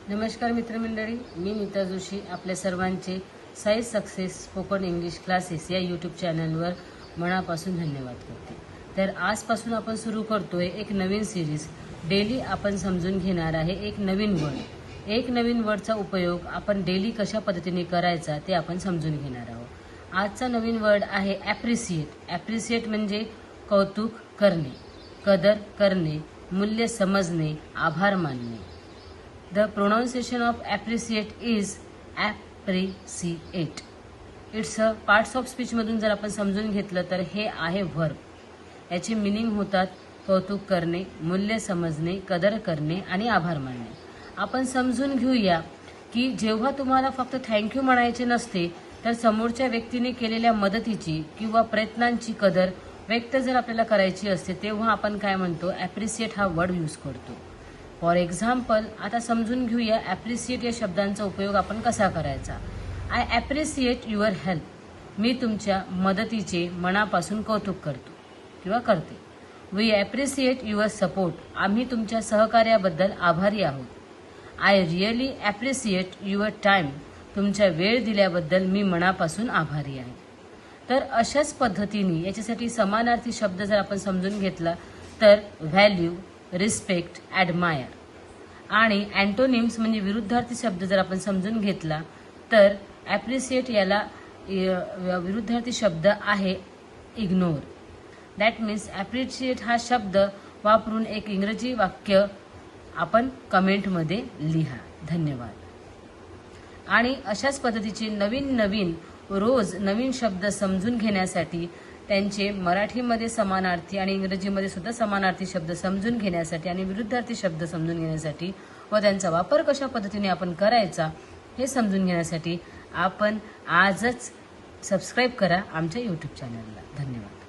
नमस्कार मित्रमंडळी, मी नीता जोशी आपल्या सर्वांचे Sai success spoken English classes या यूट्यूब चॅनलवर मनापासून धन्यवाद करते। तर आजपासून आपण सुरू करतोय एक नवीन सिरीज। डेली आपण समजून घेणार आहे एक नवीन वर्डचा उपयोग आपण डेली कशा पद्धतीने करायचा ते आपण समजून घेणार आहोत। आजचा नवीन वर्ड आहे ॲप्रिशिएट। ॲप्रिशिएट म्हणजे कौतुक करणे, कदर करणे, मूल्य समजणे, आभार मानणे। The pronunciation of appreciate is appreciate. It's a parts of speech मधून जर आपण समजून घेतलं तर हे आहे वर्ब। याचे मीनिंग होतात कौतुक करणे, मूल्य समजणे, कदर करणे आणि आभार मानणे। आपण समजून घेऊया की जेव्हा तुम्हाला फक्त थँक्यू म्हणायचे नसते तर समोरच्या व्यक्तीने केलेल्या मदतीची किंवा प्रयत्नांची कदर व्यक्त जर आपल्याला करायची असते तेव्हा आपण काय म्हणतो, ॲप्रिशिएट हा वर्ड यूज करतो। फॉर एक्झाम्पल आता समजून घेऊया ॲप्रिशिएट या शब्दांचा उपयोग आपण कसा करायचा। I appreciate your help. मी तुमच्या मदतीचे मनापासून कौतुक करतो किंवा करते। We appreciate your support. आम्ही तुमच्या सहकार्याबद्दल आभारी आहोत। I really appreciate your time. तुमच्या वेळ दिल्याबद्दल मी मनापासून आभारी आहे। तर अशाच पद्धतीने याच्यासाठी समानार्थी शब्द जर आपण समजून घेतला तर व्हॅल्यू, रिस्पेक्ट, ॲडमायर आणि अँटोनिम्स म्हणजे विरुद्धार्थी शब्द जर आपण समजून घेतला तर ॲप्रिशिएट याला विरुद्धार्थी शब्द आहे इग्नोर। दॅट मीन्स ॲप्रिशिएट हा शब्द वापरून एक इंग्रजी वाक्य आपण कमेंटमध्ये लिहा। धन्यवाद। आणि अशाच पद्धतीचे नवीन रोज नवीन शब्द समजून घेण्यासाठी त्यांचे मराठीमध्ये समानार्थी आणि इंग्रजीमध्ये सुद्धा समानार्थी शब्द समजून घेण्यासाठी आणि विरुद्धार्थी शब्द समजून घेण्यासाठी व त्यांचा वापर कशा पद्धतीने आपण करायचा हे समजून घेण्यासाठी आपण आजच सबस्क्राईब करा आमच्या यूट्यूब चॅनलला। धन्यवाद।